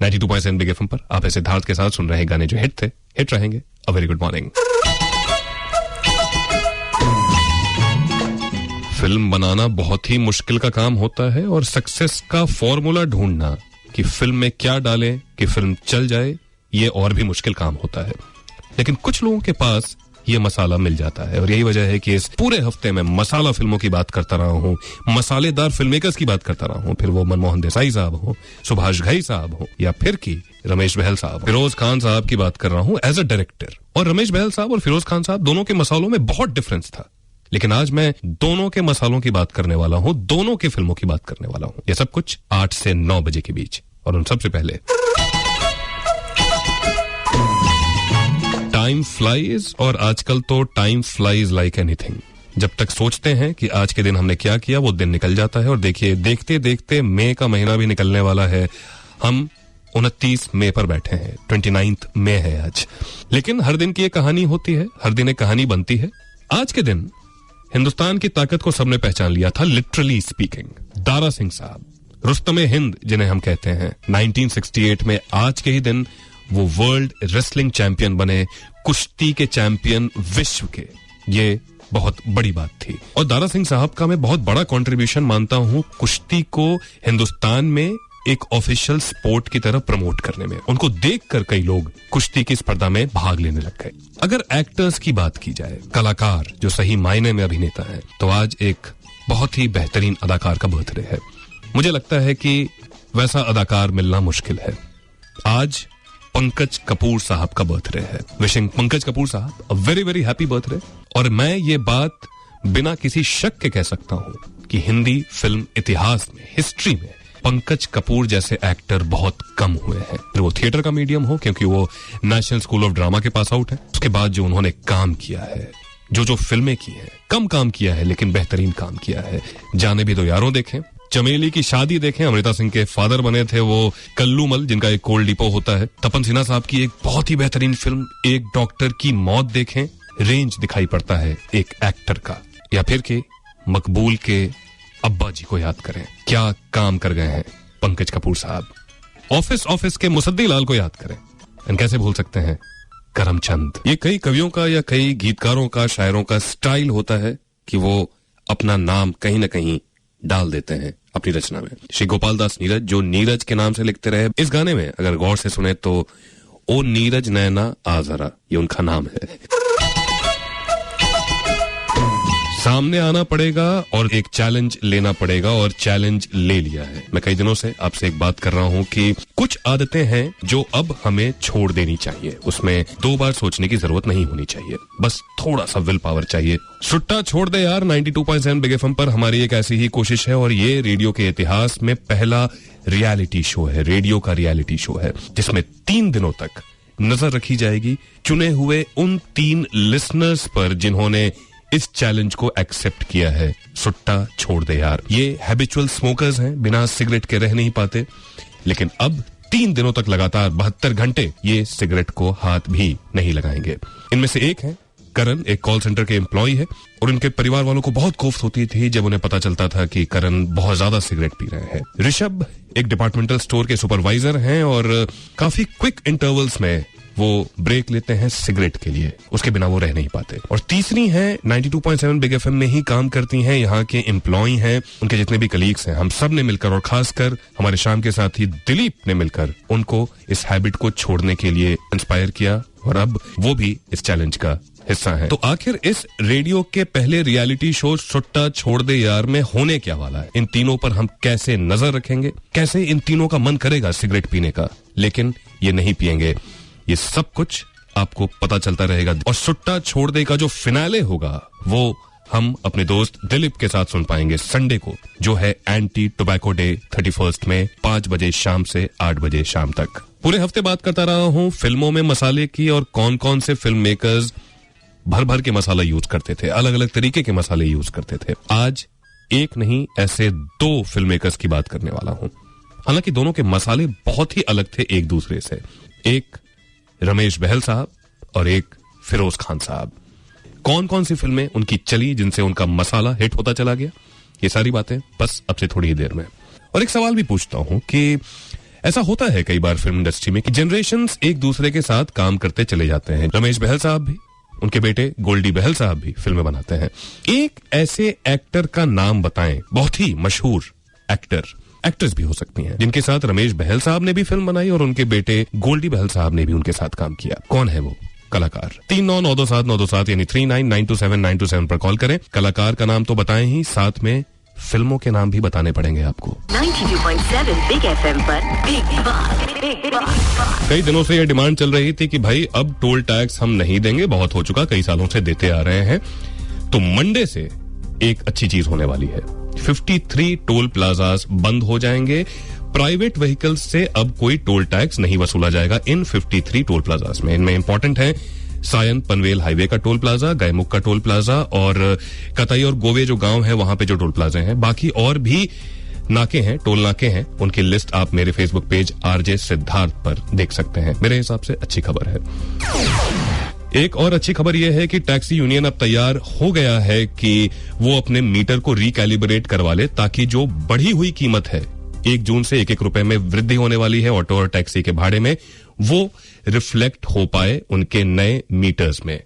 92.7 big FM पर आप ऐसे सिद्धार्थ के साथ सुन रहे हैं गाने जो हिट थे, हिट रहेंगे। A very good morning. Film बनाना बहुत ही मुश्किल का काम होता है और सक्सेस का फॉर्मूला ढूंढना कि फिल्म में क्या डालें कि फिल्म चल जाए, ये और भी मुश्किल काम होता है। लेकिन कुछ लोगों के पास ये मसाला मिल जाता है और यही वजह है कि इस पूरे हफ्ते में मसाला फिल्मों की बात करता रहा हूं, मसालेदार फिल्म मेकर्स की बात करता रहा हूं, फिर वो मनमोहन देसाई साहब हो, सुभाष घई साहब हो, या फिर की रमेश बहल साहब, फिरोज खान साहब की बात कर रहा हूं एज अ डायरेक्टर। और रमेश बहल साहब और फिरोज खान साहब दोनों के मसालों में बहुत डिफरेंस था, लेकिन आज मैं दोनों के मसालों की बात करने वाला हूं, दोनों के फिल्मों की बात करने वाला हूं। ये सब कुछ 8 से 9 बजे के बीच। और उन सबसे पहले टाइम फ्लाइज, और आजकल तो टाइम फ्लाइज लाइक एनीथिंग। जब तक सोचते हैं कि आज के दिन हमने क्या किया, वो दिन निकल जाता है। और देखिए, देखते देखते मई का महीना भी निकलने वाला है। हम 29 मई पर बैठे हैं, 29 मई है आज। लेकिन हर दिन की एक कहानी होती है, हर दिन एक कहानी बनती है। आज के दिन हिंदुस्तान की ताकत को सबने पहचान लिया था, लिटरली स्पीकिंग। दारा सिंह साहब, रुस्तमे हिंद जिन्हें हम कहते हैं, 1968 में आज के ही दिन वो वर्ल्ड रेसलिंग चैंपियन बने, कुश्ती के चैंपियन विश्व के। ये बहुत बड़ी बात थी। और दारा सिंह साहब का मैं बहुत बड़ा कंट्रीब्यूशन मानता हूं कुश्ती को हिंदुस्तान में एक ऑफिशियल स्पोर्ट की तरह प्रमोट करने में। उनको देखकर कई लोग कुश्ती की स्पर्धा में भाग लेने लग गए। अगर एक्टर्स की बात की जाए, कलाकार जो सही मायने में अभिनेता है, तो आज एक बहुत ही बेहतरीन अदाकार का बर्थडे है। मुझे लगता है कि वैसा अदाकार मिलना मुश्किल है। आज पंकज कपूर साहब का बर्थडे है। विशिंग पंकज कपूर साहब a very very happy birthday. और मैं ये बात बिना किसी शक के कह सकता हूं कि हिंदी फिल्म इतिहास में, हिस्ट्री में पंकज कपूर जैसे एक्टर बहुत कम हुए हैं। फिर वो थिएटर का मीडियम हो, क्योंकि वो नेशनल स्कूल ऑफ ड्रामा के पास आउट है। उसके बाद जो उन्होंने काम किया है, जो फिल्में की हैं, कम काम किया है लेकिन बेहतरीन काम किया है। जाने भी दो यारों देखें, चमेली की शादी देखें, अमृता सिंह के फादर बने थे वो कल्लूमल, जिनका एक कोल डिपो होता है। तपन सिन्हा साहब की एक बहुत ही बेहतरीन फिल्म एक डॉक्टर की मौत देखें, रेंज दिखाई पड़ता है एक एक्टर का। या फिर के मकबूल के अब्बा जी को याद करें, क्या काम कर गए हैं पंकज कपूर साहब। ऑफिस के मुसद्दी लाल को याद करें, एंड कैसे भूल सकते हैं करमचंद। ये कई कवियों का या कई गीतकारों का, शायरों का स्टाइल होता है कि वो अपना नाम कहीं ना कहीं डाल देते हैं अपनी रचना में। श्री गोपाल दास नीरज, जो नीरज के नाम से लिखते रहे। इस गाने में अगर गौर से सुने तो ओ नीरज नैना आ जरा, ये उनका नाम है। सामने आना पड़ेगा और एक चैलेंज लेना पड़ेगा, और चैलेंज ले लिया है। मैं कई दिनों से आपसे एक बात कर रहा हूं कि कुछ आदतें हैं जो अब हमें छोड़ देनी चाहिए। उसमें 2 बार सोचने की जरूरत नहीं होनी चाहिए, बस थोड़ा सा विल पावर चाहिए। सुट्टा छोड़ दे यार 92.7 बिग एफएम पर हमारी एक ऐसी ही कोशिश है। और ये रेडियो के इतिहास में पहला रियलिटी शो है, रेडियो का रियलिटी शो है, जिसमें 3 दिनों तक नजर रखी जाएगी चुने हुए उन 3 लिसनर्स पर जिन्होंने इस चैलेंज को एक्सेप्ट किया है। सुट्टा छोड़ दे यार। ये हैबिचुअल स्मोकर्स हैं, बिना सिगरेट के रह नहीं पाते, लेकिन अब 3 दिनों तक लगातार 72 घंटे ये सिगरेट को हाथ भी नहीं लगाएंगे। इनमें से एक है करण, एक कॉल सेंटर के एम्प्लॉय है, और उनके परिवार वालों को बहुत कोफ्त होती थी जब उन्हें पता चलता था कि करण बहुत ज्यादा सिगरेट पी रहे हैं। ऋषभ एक डिपार्टमेंटल स्टोर के सुपरवाइजर हैं और काफी क्विक इंटरवल्स में वो ब्रेक लेते हैं सिगरेट के लिए, उसके बिना वो रह नहीं पाते। और तीसरी है 92.7 बिग एफएम में ही काम करती हैं, यहाँ के एम्प्लॉय हैं, उनके जितने भी कलीग्स हैं, हम सब ने मिलकर और खासकर हमारे शाम के साथी दिलीप ने मिलकर उनको इस हैबिट को छोड़ने के लिए इंस्पायर किया, और अब वो भी इस चैलेंज का हिस्सा है। तो आखिर इस रेडियो के पहले रियलिटी शो सुट्टा छोड़ दे यार में होने क्या वाला है, इन तीनों पर हम कैसे नजर रखेंगे, कैसे इन तीनों का मन करेगा सिगरेट पीने का, लेकिन ये नहीं पिएंगे, ये सब कुछ आपको पता चलता रहेगा। और सुट्टा छोड़ दे का जो फिनाले होगा वो हम अपने दोस्त दिलीप के साथ सुन पाएंगे संडे को, जो है एंटी टोबैको डे 31 में 5 बजे शाम से 8 बजे शाम तक। पूरे हफ्ते बात करता रहा हूं फिल्मों में मसाले की, और कौन कौन से फिल्म मेकर्स भर भर के मसाला यूज करते थे, अलग अलग तरीके के मसाले यूज करते थे। आज एक नहीं, ऐसे 2 फिल्म मेकर्स की बात करने वाला हूं। हालांकि दोनों के मसाले बहुत ही अलग थे एक दूसरे से। एक रमेश बहल साहब और एक फिरोज खान साहब। कौन कौन सी फिल्में उनकी चली जिनसे उनका मसाला हिट होता चला गया, ये सारी बातें बस अब से थोड़ी ही देर में। और एक सवाल भी पूछता हूं कि ऐसा होता है कई बार फिल्म इंडस्ट्री में कि जनरेशंस एक दूसरे के साथ काम करते चले जाते हैं। रमेश बहल साहब भी, उनके बेटे गोल्डी बहल साहब भी फिल्में बनाते हैं। एक ऐसे एक्टर का नाम बताएं, बहुत ही मशहूर एक्ट्रेस भी हो सकती हैं, जिनके साथ रमेश बहल साहब ने भी फिल्म बनाई और उनके बेटे गोल्डी बहल साहब ने भी उनके साथ काम किया। कौन है वो कलाकार? 39927927 यानी 39927927 पर कॉल करें। कलाकार का नाम तो बताएं ही, साथ में फिल्मों के नाम भी बताने पड़ेंगे आपको। 92.7 बिग एफएम पर बिग बात। कई दिनों से ये डिमांड चल रही थी कि भाई अब टोल टैक्स हम नहीं देंगे, बहुत हो चुका, कई सालों से देते आ रहे हैं। तो मंडे से एक अच्छी चीज होने वाली है। 53 टोल प्लाजास बंद हो जाएंगे। प्राइवेट व्हीकल्स से अब कोई टोल टैक्स नहीं वसूला जाएगा इन 53 टोल प्लाजास में। इनमें इंपॉर्टेंट है सायन पनवेल हाईवे का टोल प्लाजा, गैमुख का टोल प्लाजा और कतई और गोवे जो गांव है वहां पे जो टोल प्लाजा हैं। बाकी और भी नाके हैं, टोल नाके हैं, उनकी लिस्ट आप मेरे फेसबुक पेज आरजे सिद्धार्थ पर देख सकते हैं। मेरे हिसाब से अच्छी खबर है। एक और अच्छी खबर यह है कि टैक्सी यूनियन अब तैयार हो गया है कि वो अपने मीटर को रिकैलिब्रेट करवा ले, ताकि जो बढ़ी हुई कीमत है 1 जून से 1-1 रुपए में वृद्धि होने वाली है ऑटो और टैक्सी के भाड़े में, वो रिफ्लेक्ट हो पाए उनके नए मीटर्स में।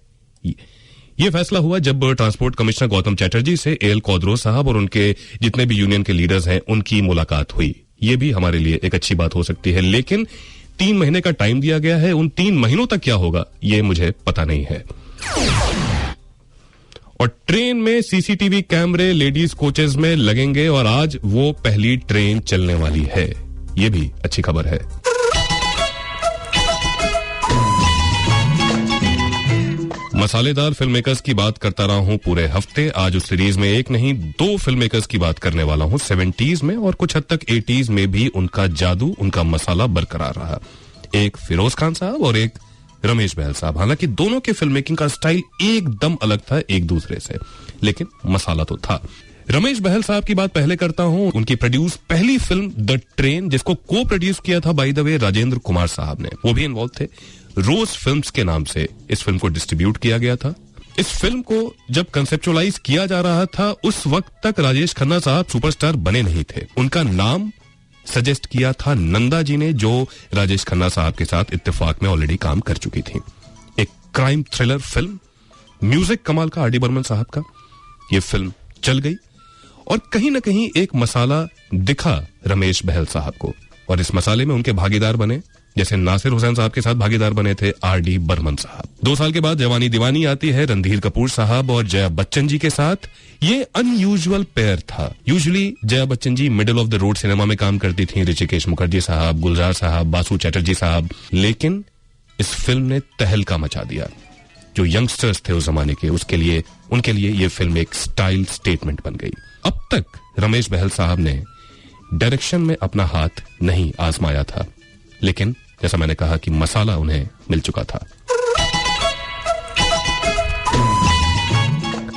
ये फैसला हुआ जब ट्रांसपोर्ट कमिश्नर गौतम चैटर्जी से एल कौदरो साहब और उनके जितने भी यूनियन के लीडर्स हैं उनकी मुलाकात हुई। ये भी हमारे लिए एक अच्छी बात हो सकती है, लेकिन 3 महीने का टाइम दिया गया है। उन 3 महीनों तक क्या होगा ये मुझे पता नहीं है। और ट्रेन में सीसीटीवी कैमरे लेडीज कोचेस में लगेंगे और आज वो पहली ट्रेन चलने वाली है। ये भी अच्छी खबर है। मसालेदार फिल्म मेकर्स की बात करता रहा हूं पूरे हफ्ते। आज उस सीरीज में एक नहीं 2 फिल्म मेकर्स की बात करने वाला हूं। 70s में और कुछ हद तक 80s में भी उनका जादू, उनका मसाला बरकरार रहा। एक फिरोज खान साहब और एक रमेश बहल साहब। हालांकि दोनों के फिल्म मेकिंग का स्टाइल एकदम अलग था एक दूसरे से, लेकिन मसाला तो था। रमेश बहल साहब की बात पहले करता हूं। उनकी प्रोड्यूस पहली फिल्म द ट्रेन, जिसको को प्रोड्यूस किया था by the way Rajendra Kumar साहब ने, वो भी इन्वॉल्व थे। रोज फिल्म्स के नाम से इस फिल्म को डिस्ट्रीब्यूट किया गया था। इस फिल्म को जब कंसेप्चुअलाइज किया जा रहा था उस वक्त तक राजेश खन्ना साहब सुपरस्टार बने नहीं थे। उनका नाम सजेस्ट किया था नंदा जी ने, जो राजेश खन्ना साहब के साथ इत्तेफाक में ऑलरेडी काम कर चुकी थी। एक क्राइम थ्रिलर फिल्म, म्यूजिक कमाल का आर.डी. बर्मन साहब का। ये फिल्म चल गई और कहीं ना कहीं एक मसाला दिखा रमेश बहल साहब को, और इस मसाले में उनके भागीदार बने, जैसे नासिर हुसैन साहब के साथ भागीदार बने थे आर.डी. बर्मन साहब। 2 साल के बाद जवानी दीवानी आती है रणधीर कपूर साहब और जया बच्चन जी के साथ। ये अनयूजुअल पेयर था। Usually Jaya Bachchan ji middle of the road cinema में काम करती थी, ऋषिकेश मुखर्जी साहब, गुलजार साहब, बासु चैटर्जी साहब, लेकिन इस फिल्म ने तहलका मचा दिया। जो यंगस्टर्स थे उस जमाने के, उनके लिए ये फिल्म एक स्टाइल स्टेटमेंट बन गई। अब तक रमेश बहल साहब ने डायरेक्शन में अपना हाथ नहीं आजमाया था, लेकिन जैसा मैंने कहा कि मसाला उन्हें मिल चुका था।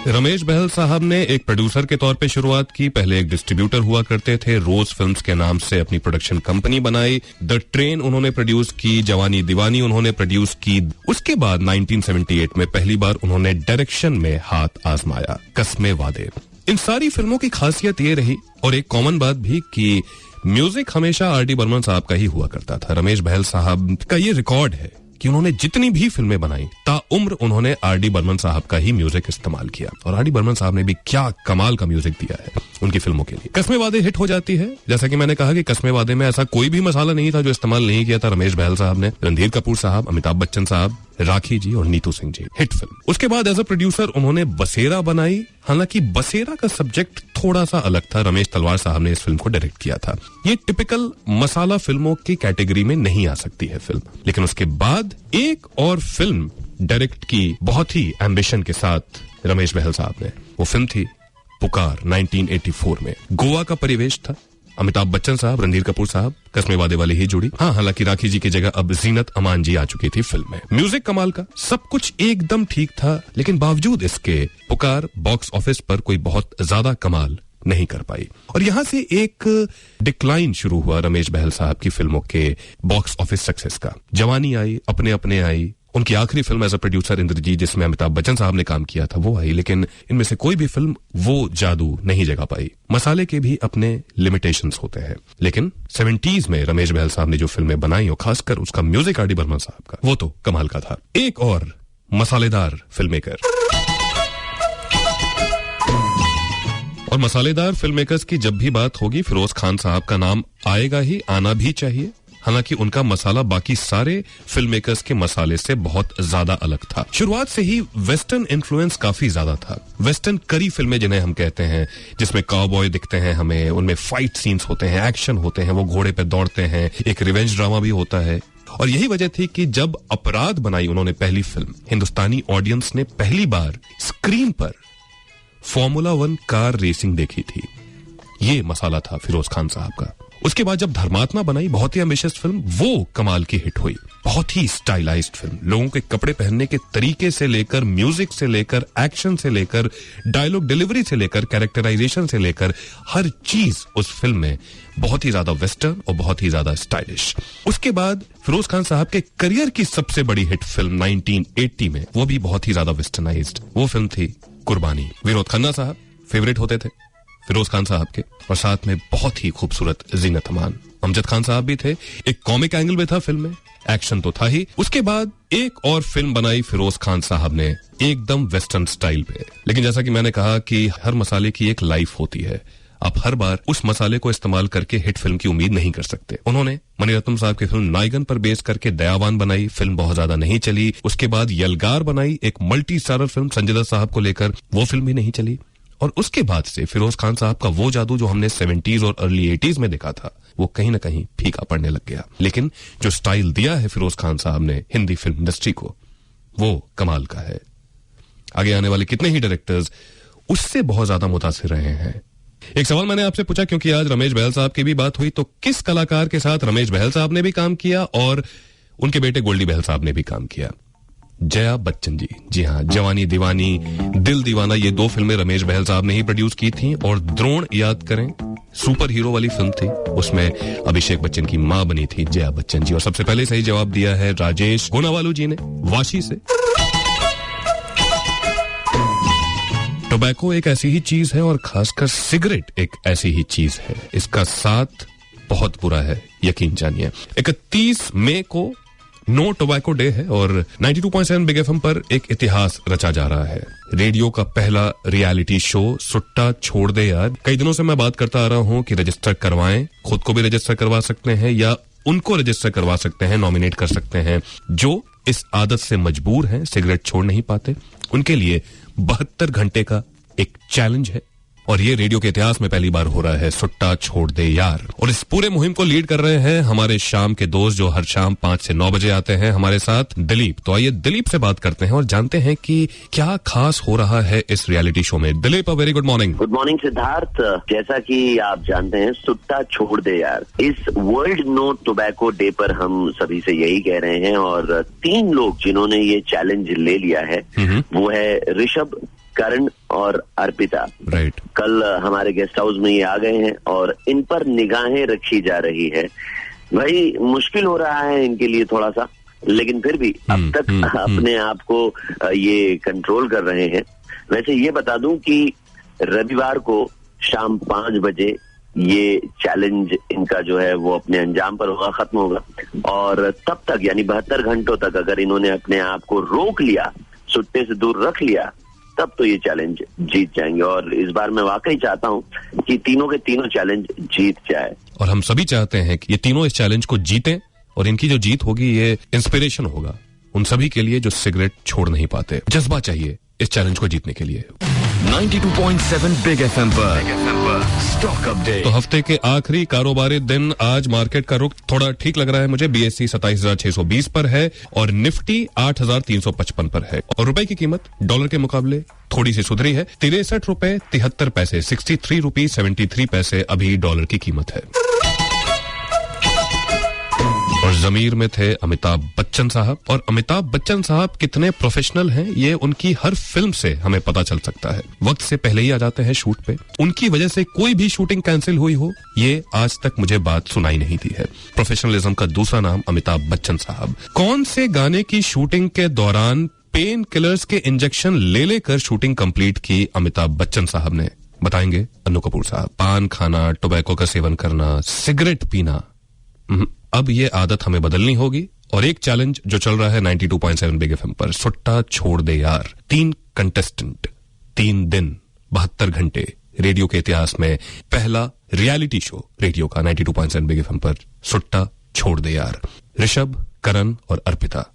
रमेश बहल साहब ने एक प्रोड्यूसर के तौर पे शुरुआत की। पहले एक डिस्ट्रीब्यूटर हुआ करते थे, रोज फिल्म्स के नाम से अपनी प्रोडक्शन कंपनी बनाई। द ट्रेन उन्होंने प्रोड्यूस की, जवानी दीवानी उन्होंने प्रोड्यूस की। उसके बाद 1978 में पहली बार उन्होंने डायरेक्शन में हाथ आजमाया, कस्मे वादे। इन सारी फिल्मों की खासियत ये रही, और एक कॉमन बात भी, कि म्यूजिक हमेशा आर.डी. बर्मन साहब का ही हुआ करता था। रमेश बहल साहब का ये रिकॉर्ड है कि उन्होंने जितनी भी फिल्में बनाई ताउम्र उन्होंने आर.डी. बर्मन साहब का ही म्यूजिक इस्तेमाल किया, और आर.डी. बर्मन साहब ने भी क्या कमाल का म्यूजिक दिया है उनकी फिल्मों के लिए। कस्मे वादे हिट हो जाती है। जैसा कि मैंने कहा कि कस्मे वादे में ऐसा कोई भी मसाला नहीं था जो इस्तेमाल नहीं किया था रमेश बहल साहब ने। रणधीर कपूर साहब, अमिताभ बच्चन साहब, राखी जी और नीतू सिंह जी, हिट फिल्म। उसके बाद एज अ प्रोड्यूसर उन्होंने बसेरा बनाई। हालांकि बसेरा का सब्जेक्ट थोड़ा सा अलग था। रमेश तलवार साहब ने इस फिल्म को डायरेक्ट किया था। ये टिपिकल मसाला फिल्मों की कैटेगरी में नहीं आ सकती है फिल्म। लेकिन उसके बाद एक और फिल्म डायरेक्ट की बहुत ही एम्बिशन के साथ रमेश बहल साहब ने। वो फिल्म थी पुकार 1984 में। गोवा का परिवेश था। अमिताभ बच्चन साहब, रणधीर कपूर साहब, कस्मे वादे वाले ही जोड़ी। हाँ, हालांकि राखी जी की जगह अब जीनत अमान जी आ चुकी थी फिल्म में। म्यूजिक कमाल का, सब कुछ एकदम ठीक था, लेकिन बावजूद इसके पुकार बॉक्स ऑफिस पर कोई बहुत ज्यादा कमाल नहीं कर पाई। और यहां से एक डिक्लाइन शुरू हुआ रमेश बहल साहब की फिल्मों के बॉक्स ऑफिस सक्सेस का। जवानी आई, अपने अपने आई, उनकी आखिरी film as a producer Indrajeet, जिसमें अमिताभ बच्चन साहब ने काम किया था, वो आई, लेकिन इनमें से कोई भी फिल्म वो जादू नहीं जगा पाई। मसाले के भी अपने लिमिटेशंस होते हैं, लेकिन 70s में रमेश बहल साहब ने जो फिल्में बनाई, और खासकर उसका म्यूजिक आर डी बर्मन साहब का, वो तो कमाल का था। एक और मसालेदार फिल्म मेकर, और मसालेदार फिल्म मेकर्स की जब भी बात होगी, फिरोज खान साहब का नाम आएगा ही, आना भी चाहिए। हालांकि उनका मसाला बाकी सारे फिल्म मेकर्स के मसाले से बहुत ज्यादा अलग था। शुरुआत से ही वेस्टर्न इन्फ्लुएंस काफी ज्यादा था। वेस्टर्न करी फिल्में जिन्हें हम कहते हैं, जिसमें काउबॉय दिखते हैं हमें, उनमें फाइट सीन्स होते हैं, एक्शन होते हैं, वो घोड़े पे दौड़ते हैं, एक रिवेंज ड्रामा भी होता है। और यही वजह थी कि जब अपराध बनाई उन्होंने पहली फिल्म, हिंदुस्तानी ऑडियंस ने पहली बार स्क्रीन पर फॉर्मूला 1 कार रेसिंग देखी थी। ये मसाला था फिरोज खान साहब का। उसके बाद जब धर्मात्मा बनाई, बहुत ही एम्बिशियस फिल्म, वो कमाल की हिट हुई। बहुत ही स्टाइलाइज्ड फिल्म, लोगों के कपड़े पहनने के तरीके से लेकर, म्यूजिक से लेकर, एक्शन से लेकर, डायलॉग डिलीवरी से लेकर, कैरेक्टराइजेशन से लेकर, हर चीज उस फिल्म में बहुत ही ज्यादा वेस्टर्न और बहुत ही ज्यादा स्टाइलिश। उसके बाद फिरोज खान साहब के करियर की सबसे बड़ी हिट फिल्म 1980 में, वो भी बहुत ही ज्यादा वेस्टर्नाइज्ड, वो फिल्म थी कुर्बानी। विनोद खन्ना साहब फेवरेट होते थे फिरोज खान साहब के, और साथ में बहुत ही खूबसूरत जीनत अमान। अमजद खान साहब भी थे। एक कॉमिक एंगल भी था फिल्म में, एक्शन तो था ही। उसके बाद एक और फिल्म बनाई फिरोज खान साहब ने, एकदम वेस्टर्न स्टाइल पे। लेकिन जैसा कि मैंने कहा कि हर मसाले की एक लाइफ होती है, आप हर बार उस मसाले को इस्तेमाल करके हिट फिल्म की उम्मीद नहीं कर सकते। उन्होंने मणिरत्नम साहब की फिल्म नायगन पर बेस करके दयावान बनाई, फिल्म बहुत ज्यादा नहीं चली। उसके बाद यलगार बनाई, एक multi starrer film Sanjay Dutt साहब को लेकर, वो फिल्म भी नहीं चली। और उसके बाद से फिरोज खान साहब का वो जादू जो हमने 70s और अर्ली 80s में देखा था, वो कहीं ना कहीं फीका पड़ने लग गया। लेकिन जो स्टाइल दिया है फिरोज खान साहब ने हिंदी फिल्म इंडस्ट्री को, वो कमाल का है। आगे आने वाले कितने ही डायरेक्टर्स उससे बहुत ज्यादा मुतासिर रहे हैं। एक सवाल मैंने आपसे पूछा, क्योंकि आज रमेश बहल साहब की भी बात हुई, तो किस कलाकार के साथ रमेश बहल साहब ने भी काम किया और उनके बेटे गोल्डी बहल साहब ने भी काम किया? जया बच्चन जी। जी हाँ, जवानी दीवानी, दिल दीवाना, ये 2 फिल्में रमेश बहल साहब ने ही प्रोड्यूस की थी। और द्रोण याद करें, सुपर हीरो वाली फिल्म थी, उसमें अभिषेक बच्चन की मां बनी थी जया बच्चन जी। और सबसे पहले सही जवाब दिया है राजेश गोनावालू जी ने, वाशी से। टोबैको एक ऐसी ही चीज है, और खासकर सिगरेट एक ऐसी ही चीज है, इसका साथ बहुत बुरा है, यकीन जानिए। 31 मई को नो टोबैको डे है, और 92.7 बिग एफएम पर एक इतिहास रचा जा रहा है। रेडियो का पहला रियलिटी शो सुट्टा छोड़ दे यार। कई दिनों से मैं बात करता आ रहा हूं कि रजिस्टर करवाएं, खुद को भी रजिस्टर करवा सकते हैं या उनको रजिस्टर करवा सकते हैं, नॉमिनेट कर सकते हैं जो इस आदत से मजबूर हैं, सिगरेट छोड़ नहीं पाते। उनके लिए 72 घंटे का एक चैलेंज है, और ये रेडियो के इतिहास में पहली बार हो रहा है, सुट्टा छोड़ दे यार। और इस पूरे मुहिम को लीड कर रहे हैं हमारे शाम के दोस्त, जो हर शाम 5 से 9 बजे आते हैं हमारे साथ, दिलीप। तो आइए दिलीप से बात करते हैं और जानते हैं कि क्या खास हो रहा है इस रियलिटी शो में। Dilip, very good morning. Good morning Siddharth. जैसा कि आप जानते हैं, सुट्टा छोड़ दे यार, इस वर्ल्ड नो टोबैको डे पर हम सभी से यही कह रहे हैं। और 3 लोग जिन्होंने ये चैलेंज ले लिया है, वो है ऋषभ, करण और अर्पिता। राइट। कल हमारे गेस्ट हाउस में ये आ गए हैं और इन पर निगाहें रखी जा रही है। भाई मुश्किल हो रहा है इनके लिए थोड़ा सा, लेकिन फिर भी अब तक अपने आप को ये कंट्रोल कर रहे हैं। वैसे ये बता दूं कि रविवार को शाम 5 बजे ये चैलेंज इनका जो है वो अपने अंजाम पर होगा, खत्म होगा। और तब तक यानी 72 घंटों तक अगर इन्होंने अपने आप को रोक लिया, सुट्टे से दूर रख लिया, तब तो ये चैलेंज जीत जाएंगे। और इस बार मैं वाकई चाहता हूं कि तीनों के तीनों चैलेंज जीत जाए। और हम सभी चाहते हैं कि ये तीनों इस चैलेंज को जीतें, और इनकी जो जीत होगी ये इंस्पिरेशन होगा उन सभी के लिए जो सिगरेट छोड़ नहीं पाते। जज्बा चाहिए इस चैलेंज को जीतने के लिए। 92.7 बिग एफएम पर स्टॉक अपडेट। तो हफ्ते के आखिरी कारोबारी दिन, आज मार्केट का रुख थोड़ा ठीक लग रहा है मुझे। बीएससी 27,620 पर है और निफ्टी 8,355 पर है। और रुपए की कीमत डॉलर के मुकाबले थोड़ी सी सुधरी है, 63 रुपए 73 पैसे, 63 रुपीज 73 पैसे अभी डॉलर की कीमत है। और जमीर में थे अमिताभ बच्चन साहब। और अमिताभ बच्चन साहब कितने प्रोफेशनल हैं ये उनकी हर फिल्म से हमें पता चल सकता है। वक्त से पहले ही आ जाते हैं शूट पे। उनकी वजह से कोई भी शूटिंग कैंसिल हुई हो ये आज तक मुझे बात सुनाई नहीं दी है। प्रोफेशनलिज्म का दूसरा नाम अमिताभ बच्चन साहब। कौन से गाने की शूटिंग के दौरान पेन किलर्स के इंजेक्शन ले लेकर शूटिंग कंप्लीट की अमिताभ बच्चन साहब ने, बताएंगे अन्नू कपूर साहब। पान खाना, टोबैको का सेवन करना, सिगरेट पीना, अब ये आदत हमें बदलनी होगी। और एक चैलेंज जो चल रहा है 92.7 बिग एफएम पर, सुट्टा छोड़ दे यार। 3 कंटेस्टेंट, 3 दिन, 72 घंटे, रेडियो के इतिहास में पहला रियलिटी शो रेडियो का 92.7 बिग एफएम पर, सुट्टा छोड़ दे यार। ऋषभ, करण और अर्पिता,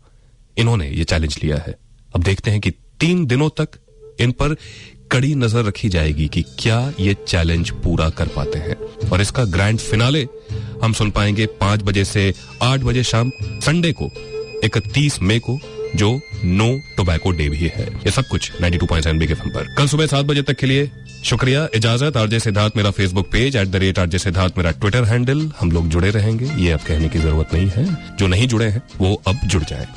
इन्होंने ये चैलेंज लिया है। अब देखते हैं कि 3 दिनों तक इन पर कड़ी नजर रखी जाएगी कि क्या ये चैलेंज पूरा कर पाते हैं। और इसका ग्रैंड फिनाले हम सुन पाएंगे 5 बजे से 8 बजे शाम संडे को, 31 मई को, जो नो टोबैको डे भी है। ये सब कुछ 92.7 बिग एफएम पर। कल सुबह 7 बजे तक के लिए शुक्रिया, इजाजत। आरजे सिद्धार्थ मेरा फेसबुक पेज, @RJ सिद्धार्थ मेरा ट्विटर हैंडल। हम लोग जुड़े रहेंगे, ये अब कहने की जरूरत नहीं है। जो नहीं जुड़े हैं वो अब जुड़ जाए।